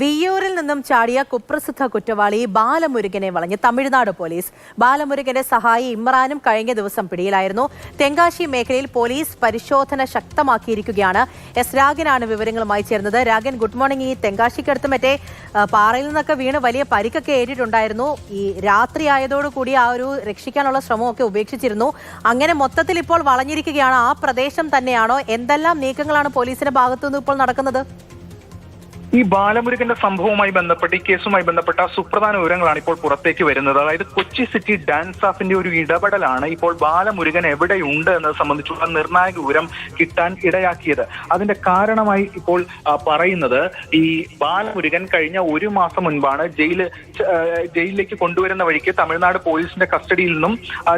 വിയ്യൂരിൽ നിന്നും ചാടിയ കുപ്രസിദ്ധ കുറ്റവാളി ബാലമുരുകനെ വളഞ്ഞ് തമിഴ്നാട് പോലീസ്. ബാലമുരുകന്റെ സഹായി ഇമ്രാനും കഴിഞ്ഞ ദിവസം പിടിയിലായിരുന്നു. തെങ്കാശി മേഖലയിൽ പോലീസ് പരിശോധന ശക്തമാക്കിയിരിക്കുകയാണ്. എസ് രാഗനാണ് വിവരങ്ങളുമായി ചേർന്നത്. Ragan, good morning. ഈ തെങ്കാശിക്കടുത്ത് മറ്റേ പാറയിൽ നിന്നൊക്കെ വീണ് വലിയ പരിക്കൊക്കെ ഏറ്റിട്ടുണ്ടായിരുന്നു. ഈ രാത്രി ആയതോടുകൂടി ആ ഒരു രക്ഷിക്കാനുള്ള ശ്രമമൊക്കെ ഉപേക്ഷിച്ചിരുന്നു. അങ്ങനെ മൊത്തത്തിൽ ഇപ്പോൾ വളഞ്ഞിരിക്കുകയാണ്. ആ പ്രദേശം തന്നെയാണോ? എന്തെല്ലാം നീക്കങ്ങളാണ് പോലീസിന്റെ ഭാഗത്തുനിന്ന് ഇപ്പോൾ നടക്കുന്നത്? ഈ ബാലമുരുകന്റെ സംഭവവുമായി ബന്ധപ്പെട്ട് ഈ കേസുമായി ബന്ധപ്പെട്ട സുപ്രധാന വിവരങ്ങളാണ് ഇപ്പോൾ പുറത്തേക്ക് വരുന്നത്. അതായത് കൊച്ചി സിറ്റി ഡാൻസ് ഓഫിന്റെ ഒരു ഇടപെടലാണ് ഇപ്പോൾ ബാലമുരുകൻ എവിടെയുണ്ട് എന്നത് സംബന്ധിച്ചുള്ള നിർണായക വിവരം കിട്ടാൻ ഇടയാക്കിയത്. അതിന്റെ കാരണമായി ഇപ്പോൾ പറയുന്നത് ഈ ബാലമുരുകൻ കഴിഞ്ഞ ഒരു മാസം മുൻപാണ് ജയിലിലേക്ക് കൊണ്ടുവരുന്ന വഴിക്ക് തമിഴ്നാട് പോലീസിന്റെ കസ്റ്റഡിയിൽ നിന്നും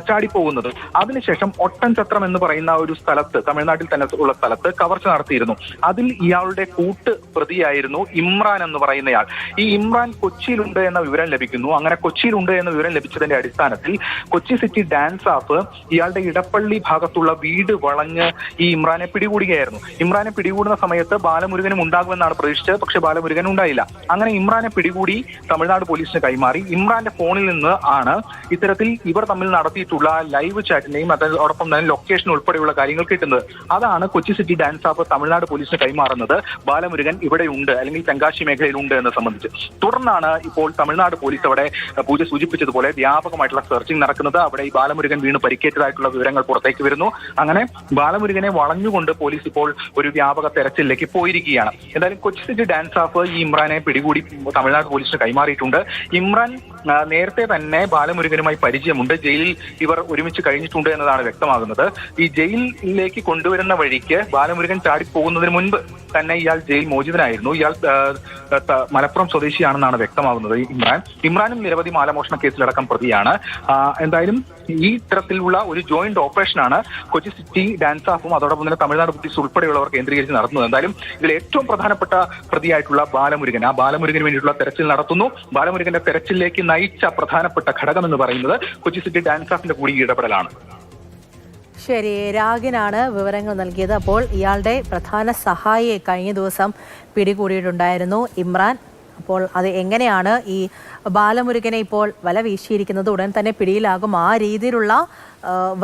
ചാടിപ്പോകുന്നത്. അതിനുശേഷം ഒട്ടൻചത്രം എന്ന് പറയുന്ന ഒരു സ്ഥലത്ത്, തമിഴ്നാട്ടിൽ തന്നെ ഉള്ള സ്ഥലത്ത് കവർച്ച നടത്തിയിരുന്നു. അതിൽ ഇയാളുടെ കൂട്ട് പ്രതിയായിരുന്നു ഇമ്രാൻ എന്ന് പറയുന്നയാൾ. ഈ ഇമ്രാൻ കൊച്ചിയിലുണ്ട് എന്ന വിവരം ലഭിക്കുന്നു. അങ്ങനെ കൊച്ചിയിലുണ്ട് എന്ന വിവരം ലഭിച്ചതിന്റെ അടിസ്ഥാനത്തിൽ കൊച്ചി സിറ്റി ഡാൻസ് ഓഫ് ഇയാളുടെ ഇടപ്പള്ളി ഭാഗത്തുള്ള വീട് വളഞ്ഞ് ഈ ഇമ്രാനെ പിടികൂടുകയായിരുന്നു. ഇമ്രാനെ പിടികൂടുന്ന സമയത്ത് ബാലമുരുകനും ഉണ്ടാകുമെന്നാണ് പ്രതീക്ഷിച്ചത്. പക്ഷെ ബാലമുരുകൻ ഉണ്ടായില്ല. അങ്ങനെ ഇമ്രാനെ പിടികൂടി തമിഴ്നാട് പോലീസിന് കൈമാറി. ഇമ്രാന്റെ ഫോണിൽ നിന്ന് ആണ് ഇത്തരത്തിൽ ഇവർ തമ്മിൽ നടത്തിയിട്ടുള്ള ലൈവ് ചാറ്റിന്റെയും അതോടൊപ്പം തന്നെ ലൊക്കേഷൻ ഉൾപ്പെടെയുള്ള കാര്യങ്ങൾ കിട്ടുന്നത്. അതാണ് Kochi city dance of Tamil Nadu പോലീസിന് കൈമാറുന്നത്. ബാലമുരുകൻ ഇവിടെയുണ്ട് അല്ലെങ്കിൽ തെങ്കാശി മേഖലയിലുണ്ട് എന്ന് സംബന്ധിച്ച്. തുടർന്നാണ് ഇപ്പോൾ തമിഴ്നാട് പോലീസ് അവിടെ പൂജ സൂചിപ്പിച്ചതുപോലെ വ്യാപകമായിട്ടുള്ള സെർച്ചിങ് നടക്കുന്നത്. അവിടെ ഈ ബാലമുരുകൻ വീണ് പരിക്കേറ്റതായിട്ടുള്ള വിവരങ്ങൾ പുറത്തേക്ക് വരുന്നു. അങ്ങനെ ബാലമുരുകനെ വളഞ്ഞുകൊണ്ട് പോലീസ് ഇപ്പോൾ ഒരു വ്യാപക തെരച്ചിലേക്ക് പോയിരിക്കുകയാണ്. എന്തായാലും കൊച്ചി സിറ്റി ഡാൻസ് ഓഫ് ഈ ഇമ്രാനെ പിടികൂടി തമിഴ്നാട് പോലീസിന് കൈമാറിയിട്ടുണ്ട്. ഇമ്രാൻ നേരത്തെ തന്നെ ബാലമുരുകനുമായി പരിചയമുണ്ട്. ജയിലിൽ ഇവർ ഒരുമിച്ച് കഴിഞ്ഞിട്ടുണ്ട് എന്നതാണ് വ്യക്തമാകുന്നത്. ഈ ജയിലിലേക്ക് കൊണ്ടുവരുന്ന വഴിക്ക് ബാലമുരുകൻ ചാടിപ്പോകുന്നതിന് മുൻപ് തന്നെ ഇയാൾ ജയിൽ മോചിതനായിരുന്നു. ഇയാൾ മലപ്പുറം സ്വദേശിയാണെന്നാണ് വ്യക്തമാകുന്നത്. ഇമ്രാനും നിരവധി മാലമോഷണ കേസിലടക്കം പ്രതിയാണ്. എന്തായാലും ഈ തരത്തിലുള്ള ഒരു ജോയിന്റ് ഓപ്പറേഷനാണ് കൊച്ചി സിറ്റി ഡാൻസ് ഓഫും അതോടൊപ്പം തന്നെ തമിഴ്നാട് പോലീസ് ഉൾപ്പെടെയുള്ളവർ കേന്ദ്രീകരിച്ച് നടത്തുന്നത്. എന്തായാലും ഇതിൽ ഏറ്റവും പ്രധാനപ്പെട്ട പ്രതിയായിട്ടുള്ള ബാലമുരുകൻ, ആ ബാലമുരുകന് വേണ്ടിയിട്ടുള്ള തെരച്ചിൽ നടത്തുന്നു. ബാലമുരുകന്റെ തെരച്ചിലേക്ക് നയിച്ച പ്രധാനപ്പെട്ട ഘടകം എന്ന് പറയുന്നത് കൊച്ചി സിറ്റി ഡാൻസ് ഓഫിന്റെ കൂടി ഇടപെടലാണ്. ശരി, രാഗനാണ് വിവരങ്ങൾ നൽകിയത്. അപ്പോൾ ഇയാളുടെ പ്രധാന സഹായിയെ കഴിഞ്ഞ ദിവസം പിടികൂടിയിട്ടുണ്ടായിരുന്നു ഇമ്രാൻ. അപ്പോൾ അത് എങ്ങനെയാണ് ഈ ബാലമുരുകനെ ഇപ്പോൾ വല വീശിയിരിക്കുന്നത്? ഉടൻ തന്നെ പിടിയിലാകും. ആ രീതിയിലുള്ള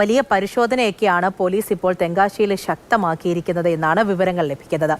വലിയ പരിശോധനയൊക്കെയാണ് പോലീസ് ഇപ്പോൾ തെങ്കാശിയിൽ ശക്തമാക്കിയിരിക്കുന്നത് എന്നാണ് വിവരങ്ങൾ ലഭിക്കുന്നത്.